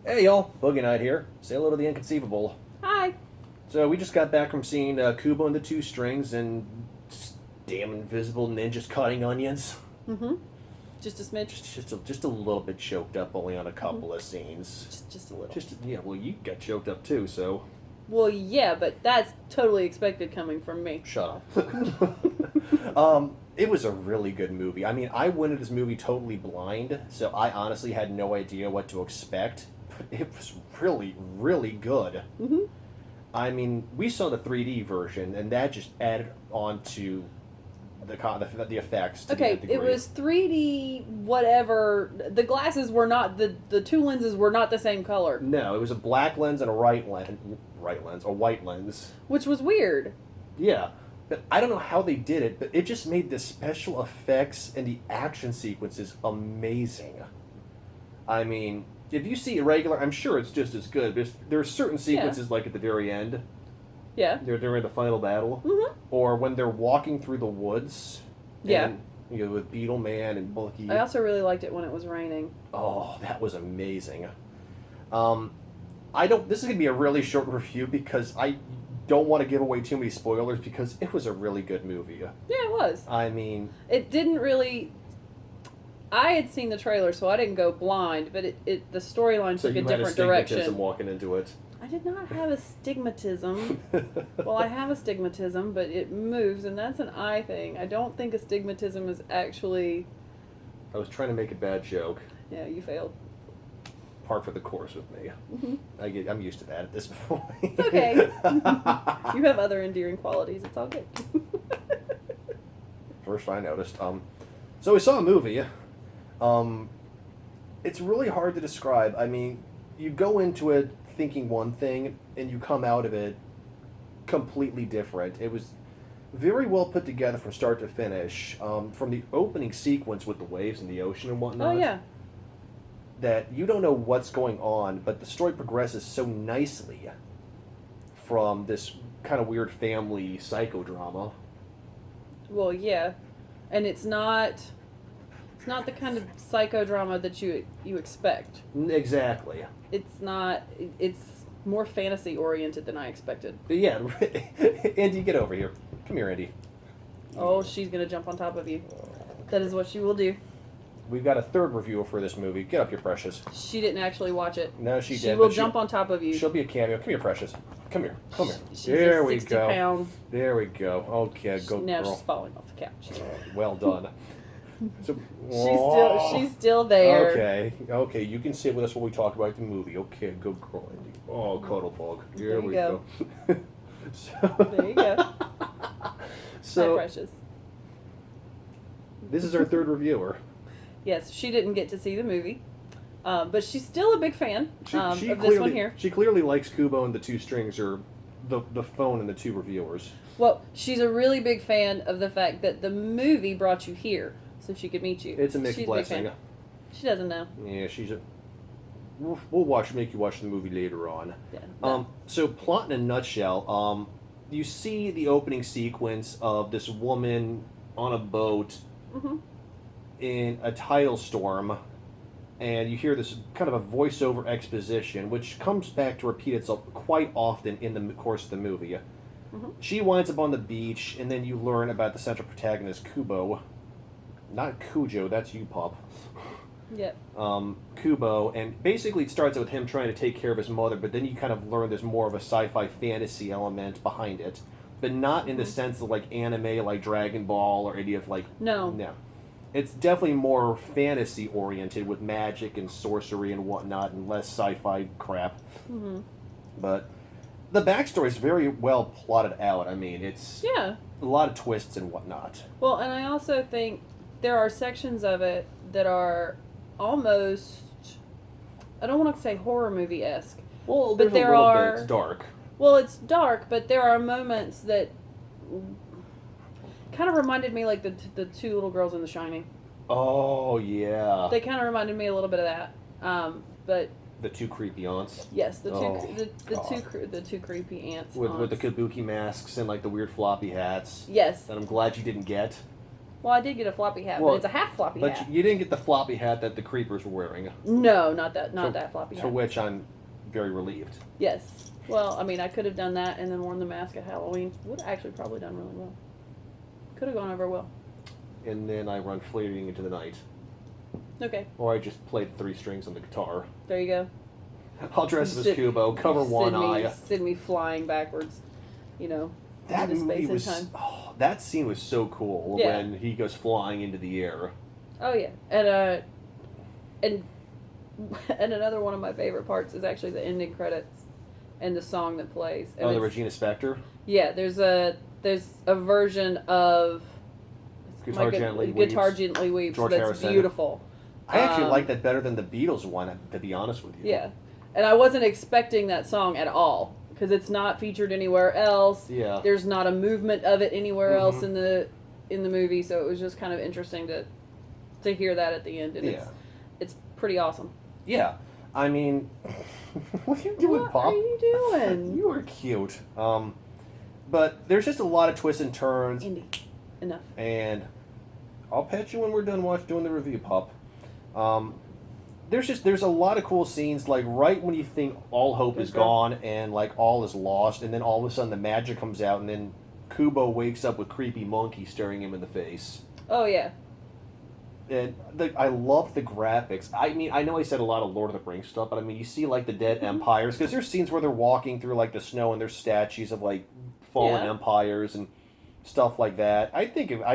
Hey y'all, Boogie Night here. Say hello to the Inconceivable. Hi. So we just got back from seeing Kubo and the Two Strings and damn invisible ninjas cutting onions. Mm-hmm. Just a smidge. Just a little bit choked up, only on a couple of scenes. Just a little. Yeah. Well, you got choked up too, so Well, yeah, but that's totally expected coming from me. shut up. It was a really good movie. I mean, I went into this movie totally blind, so I honestly had no idea what to expect. But it was really, really good. Mm-hmm. I mean, we saw the 3D version, and that just added on to the effects. To Okay, that degree. it was 3D whatever. The glasses were not, the two lenses were not the same color. No, it was a black lens and a white lens. Which was weird. Yeah, but I don't know how they did it, but it just made the special effects and the action sequences amazing. I mean, if you see a regular, I'm sure it's just as good, but there are certain sequences, like at the very end. Yeah. They're during the final battle, Mm-hmm. or when they're walking through the woods. Yeah. And, with Beetle Man and Boogie. I also really liked it when it was raining. Oh, that was amazing. This is gonna be a really short review because I don't want to give away too many spoilers because it was a really good movie. Yeah, it was. I mean, It didn't really. I had seen the trailer, so I didn't go blind, but the storyline so took you a had different a stigmatism direction. walking into it. I did not have a stigmatism. Well, I have astigmatism, but it moves, and that's an eye thing. I don't think astigmatism is actually. I was trying to make a bad joke. Yeah, you failed. Par for the course with me. Mm-hmm. I'm used to that at this point. It's okay. You have other endearing qualities. It's all good. First I noticed. So we saw a movie. It's really hard to describe. I mean, you go into it thinking one thing, and you come out of it completely different. It was very well put together from start to finish. From the opening sequence with the waves in the ocean and whatnot. Oh, yeah. That you don't know what's going on, but the story progresses so nicely from this kind of weird family psychodrama. Well, yeah. And it's not the kind of psychodrama that you expect. Exactly. It's not. It's more fantasy oriented than I expected. But yeah, Andy, get over here. Come here, Andy. Oh, she's gonna jump on top of you. That is what she will do. We've got a third reviewer for this movie. Get up here, Precious. She didn't actually watch it. No, she did. She will jump on top of you. She'll be a cameo. Come here, Precious. Come here. Come here. She's there a we 60 go. pound. There we go. Okay, go Now girl. she's falling off the couch. Well done. So, She's still there. Okay. You can sit with us while we talk about the movie. Okay, go girl, Andy. Oh, cuddle bug. There we go. There you go. So, Hi, Precious. this is our third reviewer. Yes, she didn't get to see the movie, but she's still a big fan of this one here. She clearly likes Kubo and the Two Strings, or the phone and the two reviewers. Well, she's a really big fan of the fact that the movie brought you here so she could meet you. It's a mixed She's blessing. big fan. She doesn't know. Yeah, we'll make you watch the movie later on. Yeah. So plot in a nutshell, you see the opening sequence of this woman on a boat Mm-hmm. in a tidal storm, and you hear this kind of a voiceover exposition, which comes back to repeat itself quite often in the course of the movie. Mm-hmm. She winds up on the beach, and then you learn about the central protagonist, Kubo. Not Cujo, that's you, Pop. Yep. Kubo, and basically it starts out with him trying to take care of his mother, but then you kind of learn there's more of a sci-fi fantasy element behind it, but not in the sense of like anime, like Dragon Ball, or any of like... No. It's definitely more fantasy oriented with magic and sorcery and whatnot, and less sci-fi crap. Mm-hmm. But the backstory is very well plotted out. I mean, it's Yeah. a lot of twists and whatnot. Well, and I also think there are sections of it that are almost, I don't want to say horror movie-esque. Well, But there's there a little are- bit. It's dark. Well, it's dark, but there are moments that kind of reminded me like the two little girls in The Shining. Oh, yeah. They kind of reminded me a little bit of that. But The two creepy aunts. yes, the two Oh, the two creepy ants. With the aunts. kabuki masks and like the weird floppy hats. Yes. That I'm glad you didn't get. Well, I did get a floppy hat, Well, but it's a half floppy But hat. you didn't get the floppy hat that the creepers were wearing. No, not that floppy hat. To which I'm very relieved. Yes. Well, I mean, I could have done that and then worn the mask at Halloween. Would have actually probably done really well. Could have gone over well. And then I run fleeting into the night. Okay. Or I just played 3 strings on the guitar. There you go. I'll dress as Kubo, cover one eye. Send me flying backwards, That into movie space was. and time. Oh, that scene was so cool Yeah. when he goes flying into the air. Oh yeah, and another one of my favorite parts is actually the ending credits and the song that plays. And The Regina Spektor? Yeah, there's a version of Guitar Gently Weeps. George that's Harrison. beautiful. I actually like that better than the Beatles one, to be honest with you. Yeah, and I wasn't expecting that song at all because it's not featured anywhere else. Yeah. There's not a movement of it anywhere else in the movie, so it was just kind of interesting to hear that at the end, and it's pretty awesome. Yeah, I mean, what are you doing, What Pop? are you doing? You are cute. But there's just a lot of twists and turns. Indy, enough. And I'll pet you when we're done doing the review, Pop. There's a lot of cool scenes, like right when you think all hope is gone and like all is lost, and then all of a sudden the magic comes out, and then Kubo wakes up with creepy monkey staring him in the face. Oh yeah. And I love the graphics. I mean, I know I said a lot of Lord of the Rings stuff, but I mean, you see like the dead empires, because there's scenes where they're walking through like the snow and there's statues of like fallen empires and stuff like that. I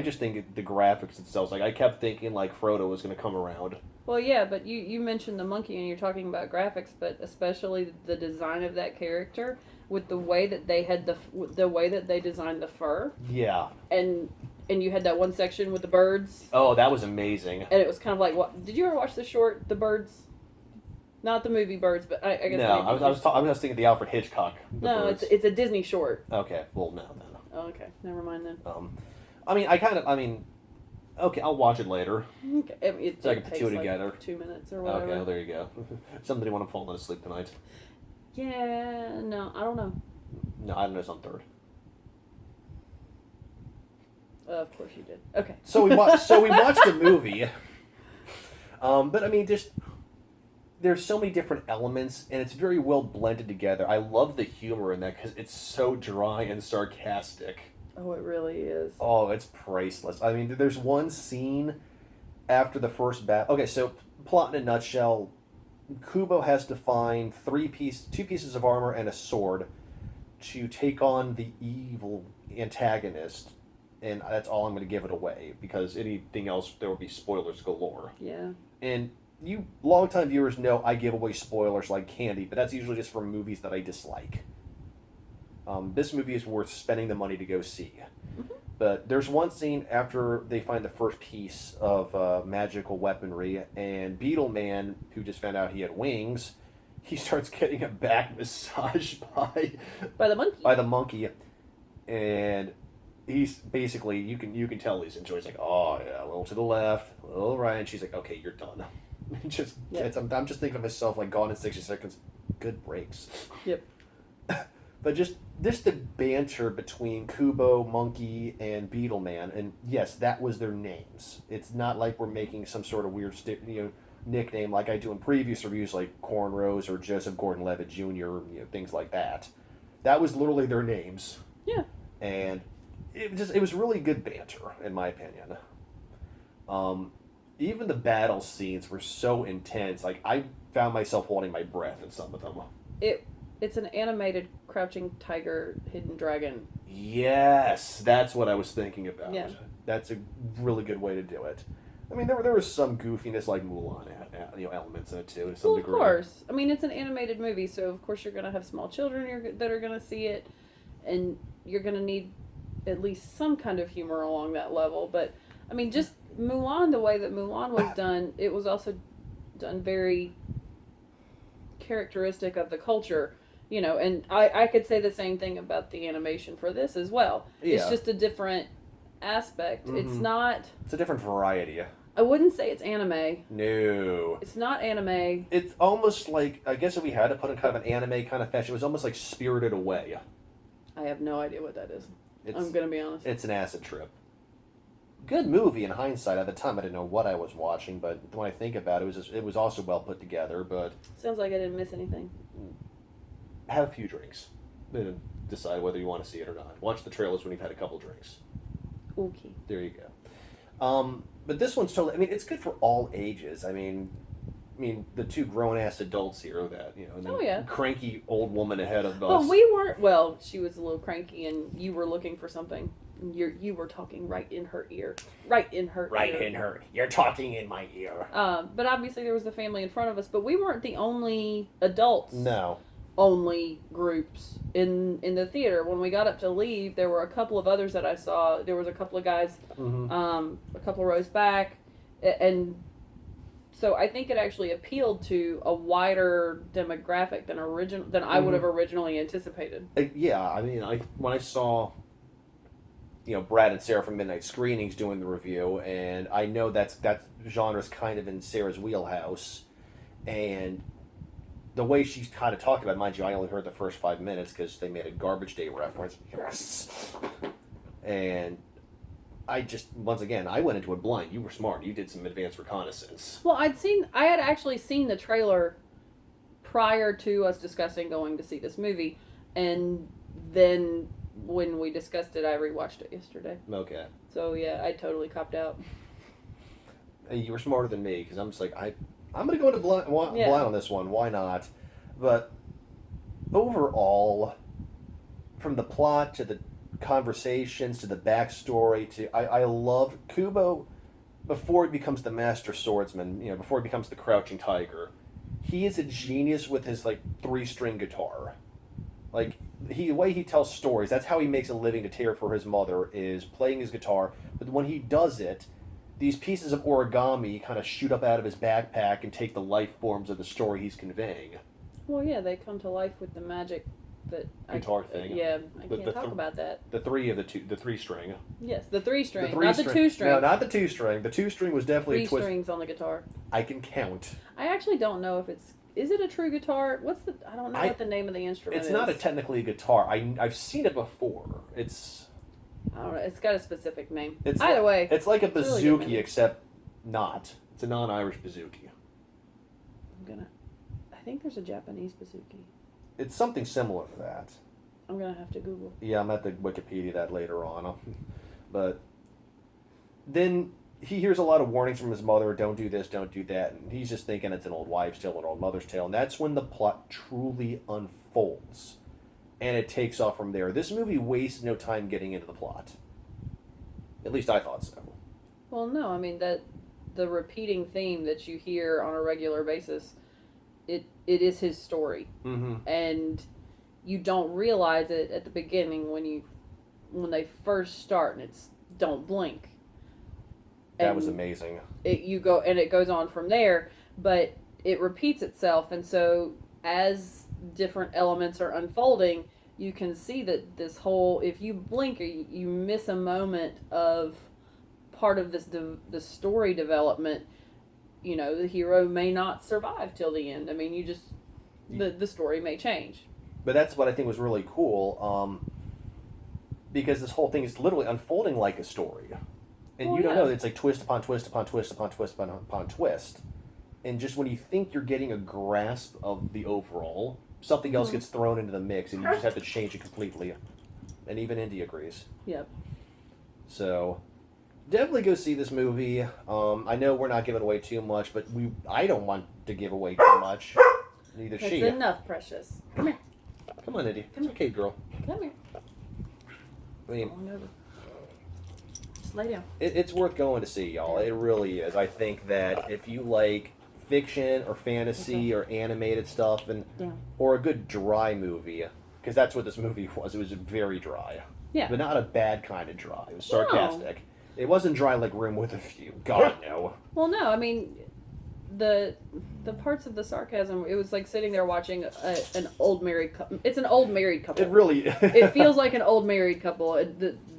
just think the graphics itself, like I kept thinking like Frodo was going to come around. Well, yeah, but you mentioned the monkey and you're talking about graphics, but especially the design of that character with the way that they had the way that they designed the fur. Yeah. And you had that one section with the birds. Oh, that was amazing. And it was kind of like, what? Did you ever watch the short, The Birds? Not the movie Birds, but I guess. No, I was thinking the Alfred Hitchcock. No, Birds. it's a Disney short. Okay, well, no, then. Oh, okay, never mind then. Okay, I'll watch it later. Okay. So I can put two takes together. 2 minutes or whatever. Okay, well, there you go. Somebody want to fall asleep tonight? Yeah, no, I don't know. No, I don't know. It's on 3rd. Of course you did. Okay. So we watched the movie. But I mean, just there's so many different elements, and it's very well blended together. I love the humor in that because it's so dry and sarcastic. Oh, it really is. Oh, it's priceless. I mean, there's one scene after the first battle. Okay, so plot in a nutshell: Kubo has to find 2 pieces of armor and a sword to take on the evil antagonist. And that's all I'm going to give it away, because anything else, there will be spoilers galore. Yeah. And you longtime viewers know I give away spoilers like candy, but that's usually just for movies that I dislike. This movie is worth spending the money to go see. Mm-hmm. But there's one scene after they find the first piece of magical weaponry, and Beetle Man, who just found out he had wings, he starts getting a back massage by the monkey. By the monkey, and he's basically you can tell he's enjoying. He's like, oh yeah, a little to the left, a little right, and she's like, okay, you're done. I'm just thinking of myself like Gone in 60 Seconds. Good breaks. Yep. But just the banter between Kubo, Monkey, and Beetle Man, and yes, that was their names. It's not like we're making some sort of weird nickname like I do in previous reviews, like Cornrows or Joseph Gordon-Levitt Jr. Things like that. That was literally their names. Yeah. And it was really good banter, in my opinion. Even the battle scenes were so intense. Like I found myself holding my breath in some of them. It's an animated Crouching Tiger, Hidden Dragon. Yes, that's what I was thinking about. Yeah. That's a really good way to do it. I mean, there was some goofiness like Mulan, elements in it too, to some degree. Of course. I mean, it's an animated movie, so of course you're going to have small children that are going to see it, and you're going to need at least some kind of humor along that level. But I mean, just Mulan, the way that Mulan was done, it was also done very characteristic of the culture. And I could say the same thing about the animation for this as well. Yeah. It's just a different aspect. Mm-hmm. It's a different variety. I wouldn't say it's anime. No. It's not anime. It's almost like, I guess if we had to put in kind of an anime kind of fashion, it was almost like Spirited Away. I have no idea what that is. I'm going to be honest. It's an acid trip. good movie in hindsight. At the time, I didn't know what I was watching, but when I think about it, it was also well put together. But Sounds like I didn't miss anything. have a few drinks, then decide whether you want to see it or not. Watch the trailers when you've had a couple drinks. Okay. There you go. But this one's totally. I mean, it's good for all ages. I mean, the two grown ass adults here that and Oh, yeah. cranky old woman ahead of us. Well, we weren't. Well, she was a little cranky, and you were looking for something. You were talking right in her ear. Right in her ear. You're talking in my ear. But obviously there was the family in front of us, but we weren't the only adults. No. Only groups in the theater. When we got up to leave, there were a couple of others that I saw. There was a couple of guys, a couple of rows back, and so I think it actually appealed to a wider demographic than I would have originally anticipated. Yeah, I mean, when I saw Brad and Sarah from Midnight Screenings doing the review, and I know that genre's kind of in Sarah's wheelhouse, and the way she's kind of talked about it, mind you, I only heard the first 5 minutes because they made a Garbage Day reference. Yes! And I just, once again, I went into it blind. You were smart. You did some advanced reconnaissance. Well, I had actually seen the trailer prior to us discussing going to see this movie, and then when we discussed it, I rewatched it yesterday. Okay. So yeah, I totally copped out. You were smarter than me because I'm just like, I'm going to go into blind on this one. Why not? But overall, from the plot to the conversations to the backstory to I love Kubo before he becomes the master swordsman. Before he becomes the crouching tiger, he is a genius with his 3-string guitar. The way he tells stories, that's how he makes a living to care for his mother, is playing his guitar. But when he does it, these pieces of origami kind of shoot up out of his backpack and take the life forms of the story he's conveying. Well, yeah, they come to life with the magic guitar thing. Yeah, I can't talk about that. The 3-string. Yes, the 3-string, not the 2-string. No, not the 2-string. The 2-string was definitely 3 strings on the guitar. I can count. I actually don't know if is it a true guitar? I don't know what the name of the instrument is. It's not technically a guitar. I've seen it before. I don't know. It's got a specific name. Either way. It's like a bouzouki, except not. It's a non-Irish bouzouki. I think there's a Japanese bouzouki. It's something similar to that. I'm going to have to Google. Yeah, I'm at the Wikipedia that later on. But then he hears a lot of warnings from his mother, don't do this, don't do that, and he's just thinking it's an old wives' tale, an old mother's tale, and that's when the plot truly unfolds. And it takes off from there. This movie wastes no time getting into the plot. At least I thought so. Well, no, I mean, the repeating theme that you hear on a regular basis, it is his story. Mm-hmm. And you don't realize it at the beginning when they first start, and it's don't blink. That was amazing. It goes on from there, but it repeats itself, and so as different elements are unfolding, you can see that this whole, if you blink or you miss a moment of part of the story development, the hero may not survive till the end. I mean, the story may change. But that's what I think was really cool, because this whole thing is literally unfolding like a story. And you don't know, it's like twist upon twist upon twist upon twist upon twist. And just when you think you're getting a grasp of the overall, something else gets thrown into the mix, and you just have to change it completely. And even Indy agrees. Yep. So, definitely go see this movie. I know we're not giving away too much, but I don't want to give away too much. Neither she. That's enough, precious. Come here. Come on, Indy. It's okay, girl. Come here. I mean, Come on over. Just lay down. It's worth going to see, y'all. It really is. I think that if you like fiction or fantasy or animated stuff or a good dry movie, because that's what this movie was. It was very dry. Yeah. But not a bad kind of dry. It was sarcastic. No. It wasn't dry like Room with a View. God, no. Well, no. I mean, the parts of the sarcasm, it was like sitting there watching an old married couple. It's an old married couple. It really it feels like an old married couple.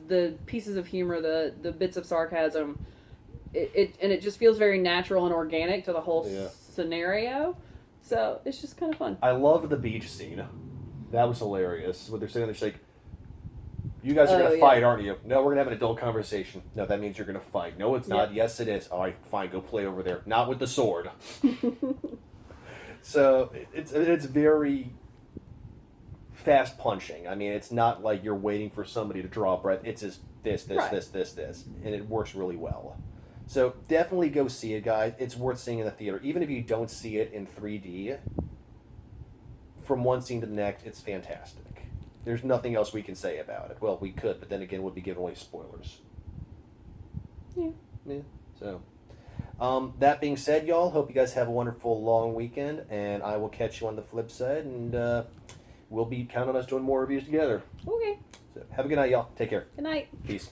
The pieces of humor, the bits of sarcasm, it just feels very natural and organic to the whole scenario. So it's just kind of fun. I love the beach scene. That was hilarious. What they're saying, they're like, You guys are Oh, going to yeah. fight, aren't you? No, we're going to have an adult conversation. No, that means you're going to fight. No, it's not. Yeah. Yes, it is. All right, fine. Go play over there. Not with the sword. So it's very fast punching. I mean, it's not like you're waiting for somebody to draw a breath. It's just this, Right. this, and it works really well. So definitely go see it, guys. It's worth seeing in the theater, even if you don't see it in 3D. From one scene to the next, it's fantastic. There's nothing else we can say about it. Well, we could, but then again, we'd be giving away spoilers. Yeah. Yeah. So, that being said, y'all, hope you guys have a wonderful long weekend, and I will catch you on the flip side, and we'll be counting on us doing more reviews together. Okay. So, have a good night, y'all. Take care. Good night. Peace.